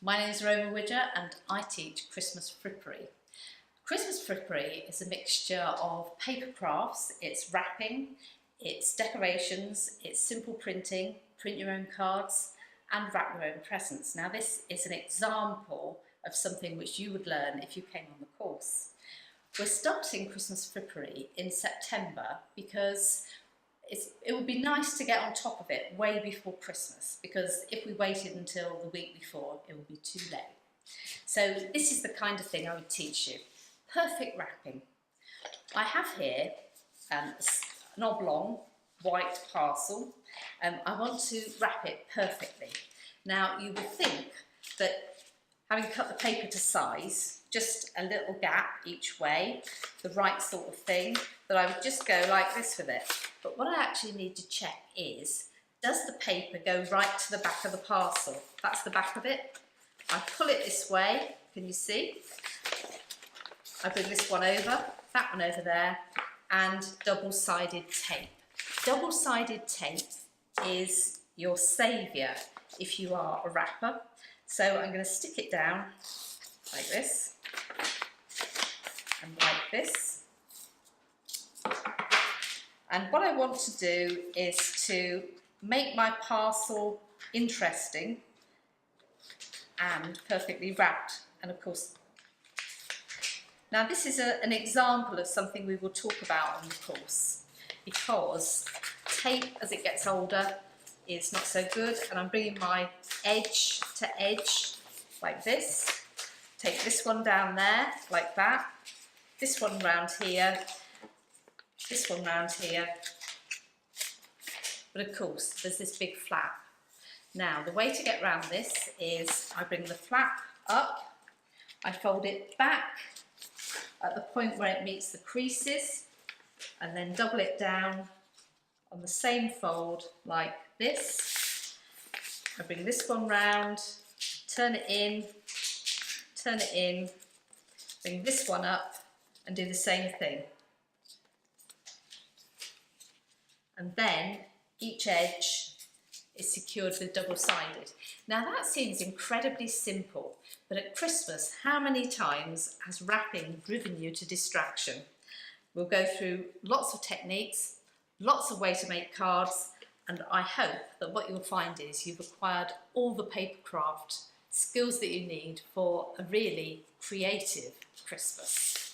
My name is Roma Widger and I teach Christmas Frippery. Christmas Frippery is a mixture of paper crafts, it's wrapping, it's decorations, it's simple printing, print your own cards and wrap your own presents. Now this is an example of something which you would learn if you came on the course. We're starting Christmas Frippery in September because it would be nice to get on top of it way before Christmas, because if we waited until the week before, it would be too late. So this is the kind of thing I would teach you. Perfect wrapping. I have here an oblong white parcel. I want to wrap it perfectly. Now you would think that having cut the paper to size, just a little gap each way, the right sort of thing, that I would just go like this with it. But what I actually need to check is, does the paper go right to the back of the parcel? That's the back of it. I pull it this way, can you see? I bring this one over, that one over there, and double-sided tape. Double-sided tape is your saviour if you are a wrapper. So I'm going to stick it down like this and like this. And what I want to do is to make my parcel interesting and perfectly wrapped. And of course, now this is an example of something we will talk about on the course, because tape as it gets older is not so good, and I'm bringing my edge to edge like this. Take this one down there like that, this one round here, this one round here, but of course there's this big flap. Now the way to get around this is I bring the flap up, I fold it back at the point where it meets the creases, and then double it down on the same fold like this. I bring this one round, turn it in, bring this one up and do the same thing. And then each edge is secured with double-sided. Now that seems incredibly simple, but at Christmas, how many times has wrapping driven you to distraction? We'll go through lots of techniques, lots of ways to make cards, and I hope that what you'll find is you've acquired all the paper craft skills that you need for a really creative Christmas.